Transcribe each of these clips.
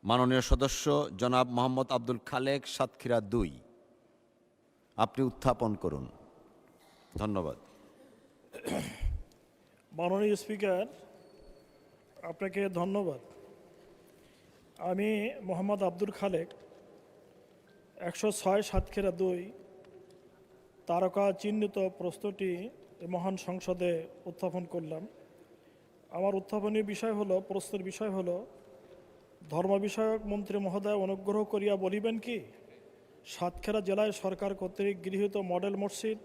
মাননীয় সদস্য জনাব মোহাম্মদ আব্দুল খালেক, সাতক্ষীরা ২, আপনি উত্থাপন করুন। ধন্যবাদ। মাননীয় স্পিকার, আপনাকে ধন্যবাদ। আমি মোহাম্মদ আব্দুল খালেক, ১০৬ সাতক্ষীরা ২ তারকা চিহ্নিত প্রশ্নটি মহান সংসদে উত্থাপন করলাম। আমার উত্থাপনীয় বিষয় হলো, প্রশ্নের বিষয় হলো, ধর্ম বিষয়ক মন্ত্রী মহোদয় অনুগ্রহ করিয়া বলিবেন কি, সাতক্ষীরা জেলায় সরকার কর্তৃক গৃহীত মডেল মসজিদ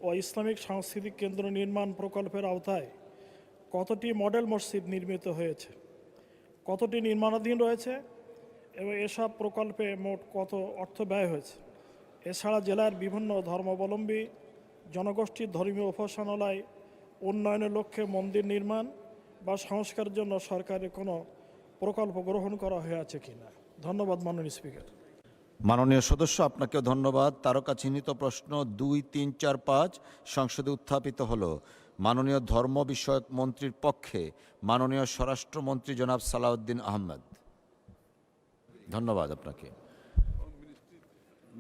ও ইসলামিক সাংস্কৃতিক কেন্দ্র নির্মাণ প্রকল্পের আওতায় কতটি মডেল মসজিদ নির্মিত হয়েছে, কতটি নির্মাণাধীন রয়েছে এবং এসব প্রকল্পে মোট কত অর্থ ব্যয় হয়েছে। এছাড়া জেলার বিভিন্ন ধর্মাবলম্বী জনগোষ্ঠীর ধর্মীয় উপাসনালয় উন্নয়নের লক্ষ্যে মন্দির নির্মাণ বা সংস্কারের জন্য সরকারের কোনো প্রকল্প গ্রহণ করা হয়েছে কিনা। ধন্যবাদ মাননীয় স্পিকার। মাননীয় সদস্য, আপনাকেও ধন্যবাদ। তারকা চিহ্নিত প্রশ্ন ২, ৩, ৪, ৫ সংসদে উত্থাপিত হল। মাননীয় ধর্ম বিষয়ক মন্ত্রীর পক্ষে মাননীয় স্বরাষ্ট্রমন্ত্রী জনাব সালাউদ্দিন আহমেদ। ধন্যবাদ আপনাকে।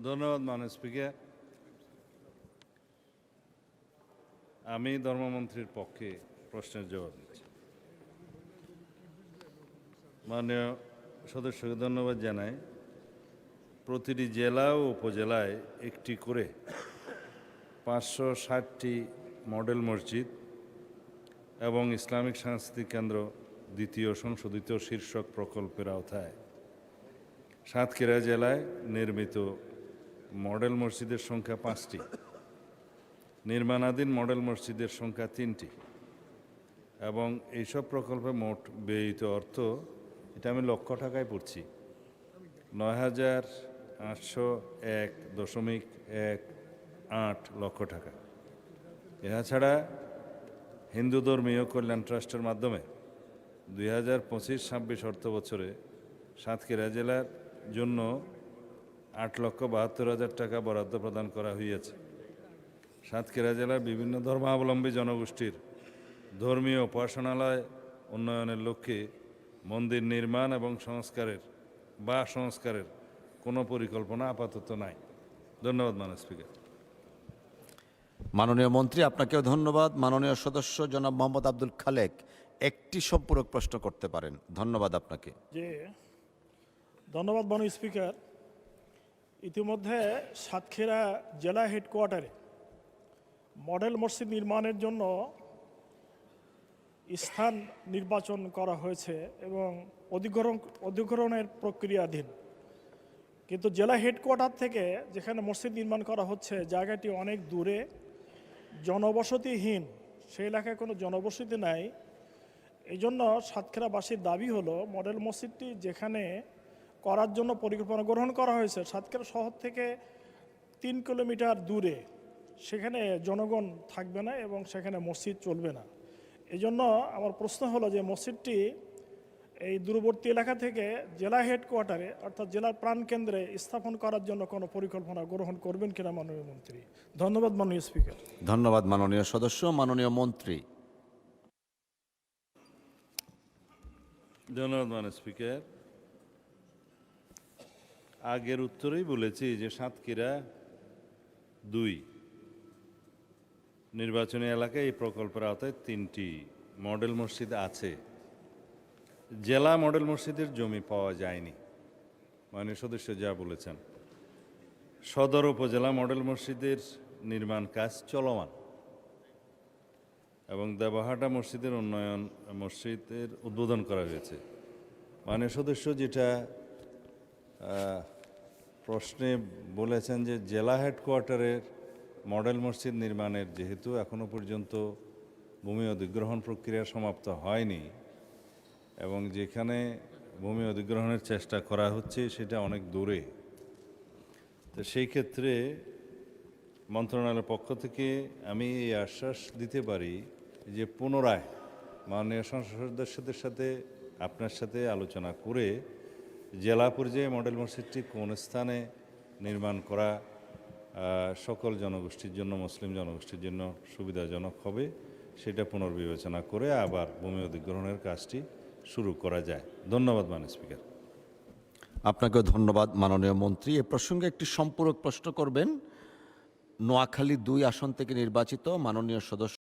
ধন্যবাদ মাননীয় স্পিকার। আমি ধর্মমন্ত্রীর পক্ষে প্রশ্নের জবাব দিচ্ছি। মাননীয় সদস্যকে ধন্যবাদ জানাই। প্রতিটি জেলা ও উপজেলায় একটি করে ৫৬০টি মডেল মসজিদ এবং ইসলামিক সাংস্কৃতিক কেন্দ্র দ্বিতীয় সংশোধিত শীর্ষক প্রকল্পের আওতায় সাতক্ষীরা জেলায় নির্মিত মডেল মসজিদের সংখ্যা ৫টি, নির্মাণাধীন মডেল মসজিদের সংখ্যা ৩টি এবং এইসব প্রকল্পে মোট ব্যয়িত অর্থ, এটা আমি লক্ষ টাকায় পড়ছি, ৯,৮০১.18 লক্ষ টাকা। এছাড়া হিন্দু ধর্মীয় কল্যাণ ট্রাস্টের মাধ্যমে ২০২৫-২৬ অর্থ বছরে সাতক্ষীরা জেলার জন্য ৮,৭২,০০০ টাকা বরাদ্দ প্রদান করা হয়েছে। সাতক্ষীরা জেলার বিভিন্ন ধর্মাবলম্বী জনগোষ্ঠীর ধর্মীয় উপাসনালয় উন্নয়নের লক্ষ্যে মন্দির নির্মাণ এবং সংস্কারের কোনো পরিকল্পনা আপাতত নাই। ধন্যবাদ মাননীয় স্পিকার। মাননীয় মন্ত্রী, আপনাকেও ধন্যবাদ। মাননীয় সদস্য জনাব মোহাম্মদ আব্দুল খালেক একটি সম্পূরক প্রশ্ন করতে পারেন। ধন্যবাদ আপনাকে। ধন্যবাদ মাননীয় স্পিকার। ইতিমধ্যে সাতক্ষীরা জেলা হেডকোয়ার্টারে মডেল মসজিদ নির্মাণের জন্য স্থান নির্বাচন করা হয়েছে এবং অধিগ্রহণের প্রক্রিয়াধীন। কিন্তু জেলা হেডকোয়ার্টার থেকে যেখানে মসজিদ নির্মাণ করা হচ্ছে জায়গাটি অনেক দূরে, জনবসতিহীন, সেই এলাকায় কোনো জনবসতি নাই। এই জন্য সাতক্ষীরাবাসীর দাবি হলো, মডেল মসজিদটি যেখানে করার জন্য পরিকল্পনা গ্রহণ করা হয়েছে সাতক্ষীরা শহর থেকে ৩ কিলোমিটার দূরে, সেখানে জনগণ থাকবে না এবং সেখানে মসজিদ চলবে না। এই জন্য আমার প্রশ্ন হলো যে মসজিদটি এই দূরবর্তী এলাকা থেকে জেলা হেডকোয়ার্টারে অর্থাৎ জেলার প্রাণকেন্দ্রে স্থাপন করার জন্য কোনো পরিকল্পনা গ্রহণ করবেন কিনা মাননীয় মন্ত্রী। ধন্যবাদ মাননীয় স্পিকার। ধন্যবাদ মাননীয় সদস্য। মাননীয় মন্ত্রী। ধন্যবাদ মাননীয় স্পিকার। আগের উত্তরেই বলেছি যে সাতক্ষীরা ২ নির্বাচনী এলাকায় এই প্রকল্পের আওতায় ৩টি মডেল মসজিদ আছে। জেলা মডেল মসজিদের জমি পাওয়া যায়নি, মাননীয় সদস্য যা বলেছেন। সদর উপজেলা মডেল মসজিদের নির্মাণ কাজ চলমান এবং দেবহাটা মসজিদের মসজিদের উদ্বোধন করা হয়েছে। মাননীয় সদস্য যেটা প্রশ্নে বলেছেন যে জেলা হেডকোয়ার্টারের মডেল মসজিদ নির্মাণের যেহেতু এখনও পর্যন্ত ভূমি অধিগ্রহণ প্রক্রিয়া সমাপ্ত হয়নি এবং যেখানে ভূমি অধিগ্রহণের চেষ্টা করা হচ্ছে সেটা অনেক দূরে, তো সেই ক্ষেত্রে মন্ত্রণালয়ের পক্ষ থেকে আমি এই আশ্বাস দিতে পারি যে পুনরায় মাননীয় সংসদ সদস্যদের সাথে আপনার সাথে আলোচনা করে জেলা পর্যায়ে মডেল মসজিদটি কোন স্থানে নির্মাণ করা সকল জনগোষ্ঠীর জন্য, মুসলিম জনগোষ্ঠীর জন্য সুবিধাজনক হবে সেটা পুনর্বিবেচনা করে আবার ভূমি অধিগ্রহণের কাজটি শুরু করা যায়। ধন্যবাদ মাননীয় স্পিকার। আপনাকেও ধন্যবাদ মাননীয় মন্ত্রী। এ প্রসঙ্গে একটি সম্পূরক প্রশ্ন করবেন নোয়াখালী 2 আসন থেকে নির্বাচিত মাননীয় সদস্য